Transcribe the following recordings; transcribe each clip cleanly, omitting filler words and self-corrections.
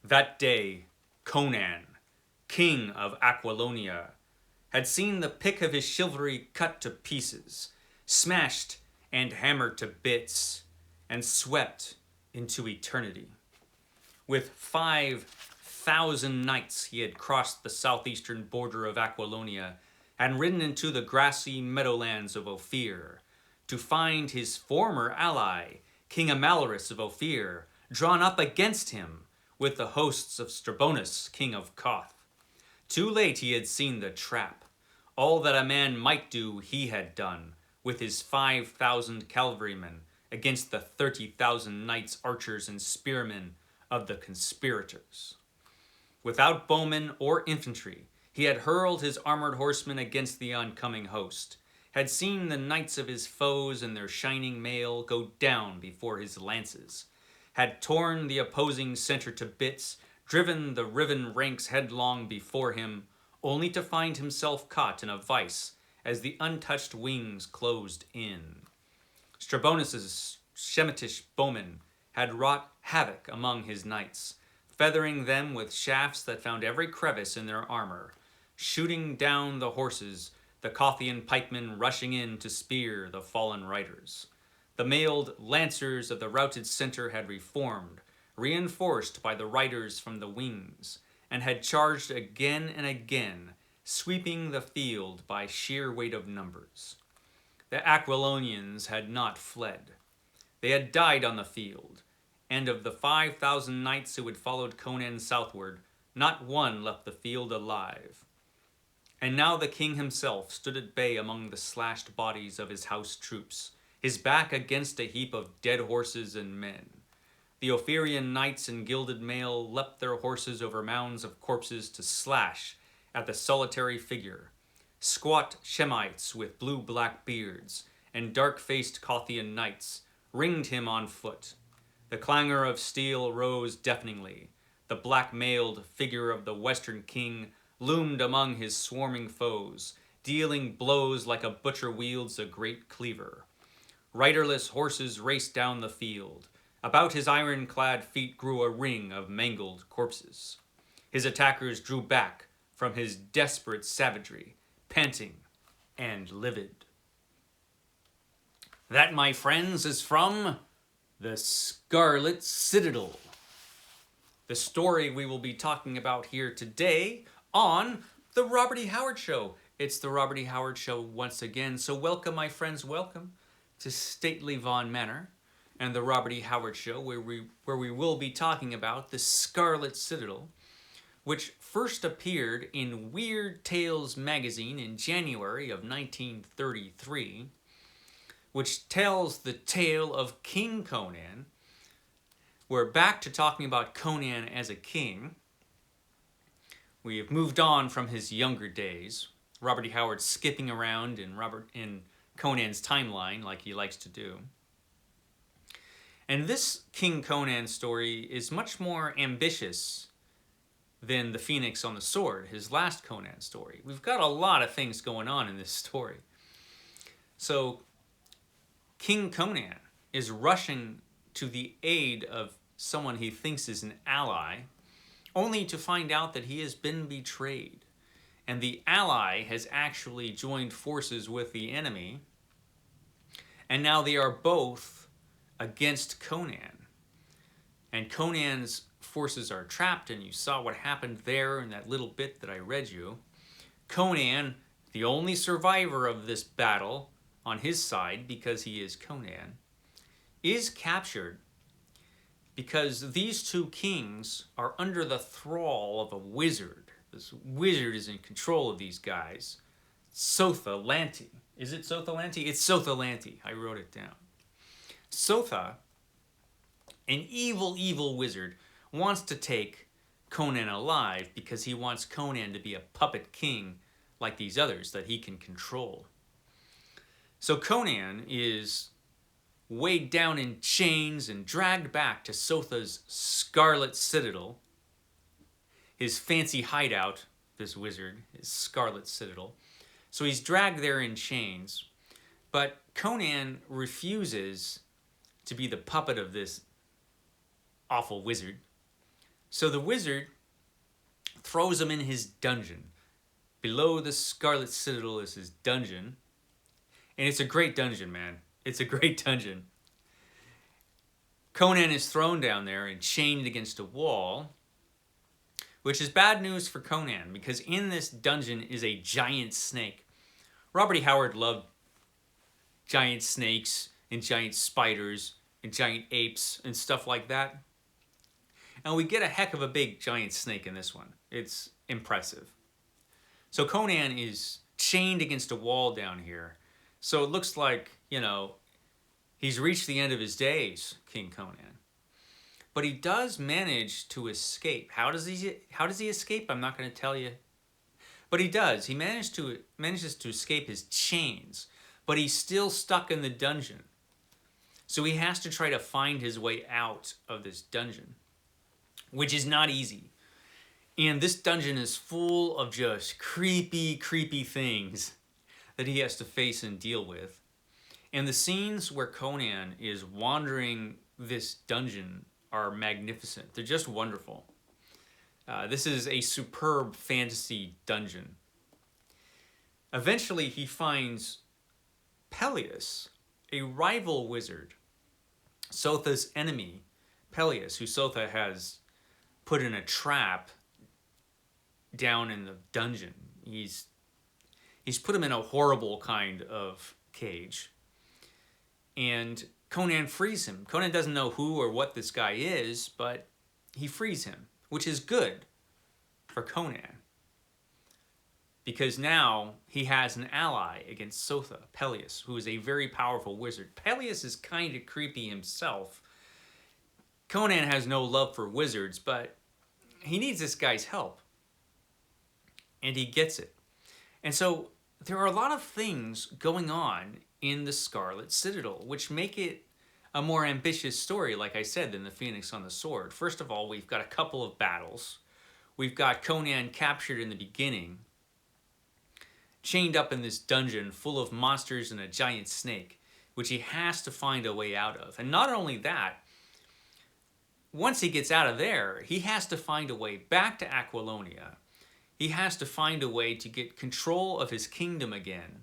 That day, Conan, king of Aquilonia, had seen the pick of his chivalry cut to pieces, smashed and hammered to bits, and swept into eternity. With 5,000 knights, he had crossed the southeastern border of Aquilonia and ridden into the grassy meadowlands of Ophir to find his former ally, King Amalurus of Ophir, drawn up against him with the hosts of Strabonus, king of Koth. Too late he had seen the trap. All that a man might do he had done, with his 5,000 cavalrymen against the 30,000 knights, archers, and spearmen of the conspirators. Without bowmen or infantry, he had hurled his armored horsemen against the oncoming host, had seen the knights of his foes in their shining mail go down before his lances, had torn the opposing center to bits, driven the riven ranks headlong before him, only to find himself caught in a vice as the untouched wings closed in. Strabonus's Shemitish bowmen had wrought havoc among his knights, feathering them with shafts that found every crevice in their armor, shooting down the horses, the Kothian pikemen rushing in to spear the fallen riders. The mailed lancers of the routed center had reformed, reinforced by the riders from the wings, and had charged again and again, sweeping the field by sheer weight of numbers. The Aquilonians had not fled. They had died on the field, and of the 5,000 knights who had followed Conan southward, not one left the field alive. And now the king himself stood at bay among the slashed bodies of his house troops, his back against a heap of dead horses and men. The Ophirian knights in gilded mail leapt their horses over mounds of corpses to slash at the solitary figure. Squat Shemites with blue-black beards and dark-faced Kothian knights ringed him on foot. The clangor of steel rose deafeningly. The black-mailed figure of the Western king loomed among his swarming foes, dealing blows like a butcher wields a great cleaver. Riderless horses raced down the field. About his iron-clad feet grew a ring of mangled corpses. His attackers drew back from his desperate savagery, panting and livid. That, my friends, is from the Scarlet Citadel, the story we will be talking about here today on The Robert E. Howard Show. It's The Robert E. Howard Show once again. So welcome, my friends, welcome to stately Vaughan Manor and The Robert E. Howard Show, where we will be talking about the Scarlet Citadel, which first appeared in Weird Tales magazine in January of 1933, which tells the tale of King Conan. We're back to talking about Conan as a king. We have moved on from his younger days. Robert E. Howard skipping around in Conan's timeline like he likes to do. And this King Conan story is much more ambitious than the Phoenix on the Sword, his last Conan story. We've got a lot of things going on in this story. So King Conan is rushing to the aid of someone he thinks is an ally, only to find out that he has been betrayed. And the ally has actually joined forces with the enemy, and now they are both against Conan. And Conan's forces are trapped, and you saw what happened there in that little bit that I read you. Conan, the only survivor of this battle on his side, because he is Conan, is captured because these two kings are under the thrall of a wizard. This wizard is in control of these guys. Sotha-Lanti. Is it Sotha-Lanti? It's Sotha-Lanti. I wrote it down. Sotha, an evil, evil wizard, wants to take Conan alive because he wants Conan to be a puppet king like these others that he can control. So Conan is weighed down in chains and dragged back to Sotha's Scarlet Citadel, his fancy hideout, this wizard, his Scarlet Citadel. So he's dragged there in chains, but Conan refuses to be the puppet of this awful wizard. So the wizard throws him in his dungeon. Below the Scarlet Citadel is his dungeon. And it's a great dungeon, man. It's a great dungeon. Conan is thrown down there and chained against a wall, which is bad news for Conan because in this dungeon is a giant snake. Robert E. Howard loved giant snakes and giant spiders and giant apes and stuff like that. And we get a heck of a big giant snake in this one. It's impressive. So Conan is chained against a wall down here. So it looks like, he's reached the end of his days, King Conan. But he does manage to escape. How does he escape? I'm not going to tell you. But he does. He manages to escape his chains, but he's still stuck in the dungeon. So he has to try to find his way out of this dungeon, which is not easy. And this dungeon is full of just creepy, creepy things that he has to face and deal with. And the scenes where Conan is wandering this dungeon are magnificent. They're just wonderful. This is a superb fantasy dungeon. Eventually, he finds Peleus, a rival wizard, Sotha's enemy, Peleus, who Sotha has put in a trap down in the dungeon. He's put him in a horrible kind of cage. And Conan frees him. Conan doesn't know who or what this guy is, but he frees him, which is good for Conan. Because now he has an ally against Sotha, Peleus, who is a very powerful wizard. Peleus is kind of creepy himself. Conan has no love for wizards, but he needs this guy's help. And he gets it. And so there are a lot of things going on in the Scarlet Citadel, which make it a more ambitious story, like I said, than the Phoenix on the Sword. First of all, we've got a couple of battles. We've got Conan captured in the beginning, chained up in this dungeon full of monsters and a giant snake, which he has to find a way out of. And not only that, once he gets out of there, he has to find a way back to Aquilonia. He has to find a way to get control of his kingdom again,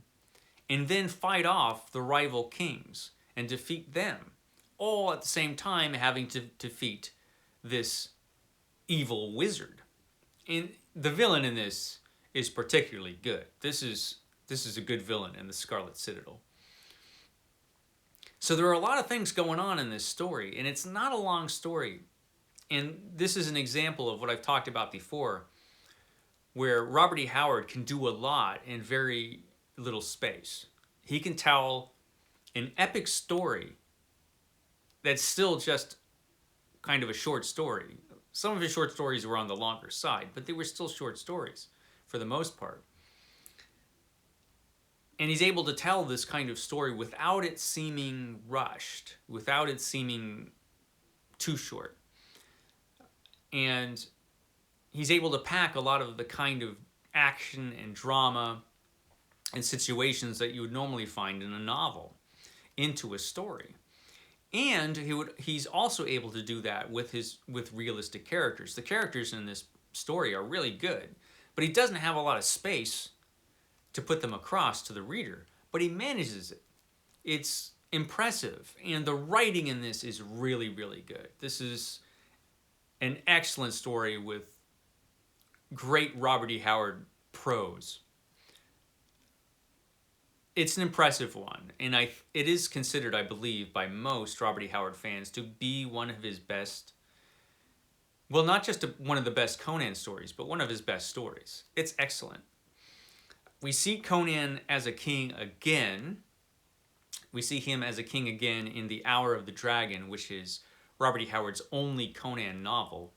and then fight off the rival kings and defeat them, all at the same time having to defeat this evil wizard. And the villain in this is particularly good. This is a good villain in the Scarlet Citadel. So there are a lot of things going on in this story, and it's not a long story. And this is an example of what I've talked about before, where Robert E. Howard can do a lot in very little space. He can tell an epic story that's still just kind of a short story. Some of his short stories were on the longer side, but they were still short stories for the most part. And he's able to tell this kind of story without it seeming rushed, without it seeming too short. And he's able to pack a lot of the kind of action and drama and situations that you would normally find in a novel into a story. And he's also able to do that with realistic characters. The characters in this story are really good, but he doesn't have a lot of space to put them across to the reader, but he manages it. It's impressive, and the writing in this is really, really good. This is an excellent story with great Robert E. Howard prose. It's an impressive one, and it is considered, I believe, by most Robert E. Howard fans to be one of his best, well, not just one of the best Conan stories, but one of his best stories. It's excellent. We see Conan as a king again. We see him as a king again in The Hour of the Dragon, which is Robert E. Howard's only Conan novel,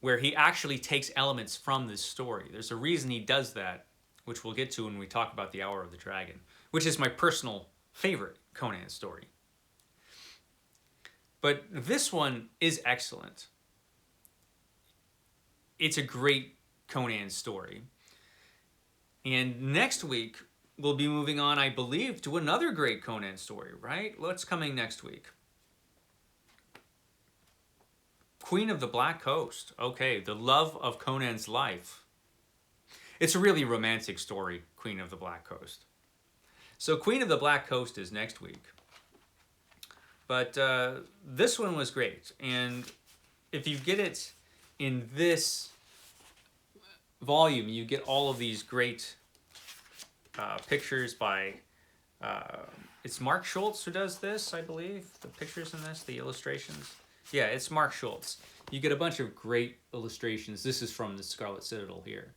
where he actually takes elements from this story. There's a reason he does that, which we'll get to when we talk about The Hour of the Dragon, which is my personal favorite Conan story. But this one is excellent. It's a great Conan story. And next week, we'll be moving on, I believe, to another great Conan story, right? What's coming next week? Queen of the Black Coast. Okay, the love of Conan's life. It's a really romantic story, Queen of the Black Coast. So Queen of the Black Coast is next week. But this one was great. And if you get it in this volume, you get all of these great pictures by... it's Mark Schultz who does this, I believe. The pictures in this, the illustrations. Yeah, it's Mark Schultz. You get a bunch of great illustrations. This is from the Scarlet Citadel here.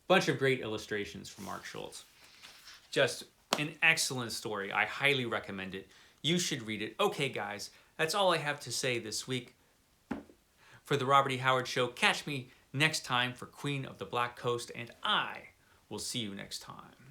Bunch of great illustrations from Mark Schultz. Just an excellent story. I highly recommend it. You should read it. Okay, guys, that's all I have to say this week for the Robert E. Howard Show. Catch me next time for Queen of the Black Coast, and I will see you next time.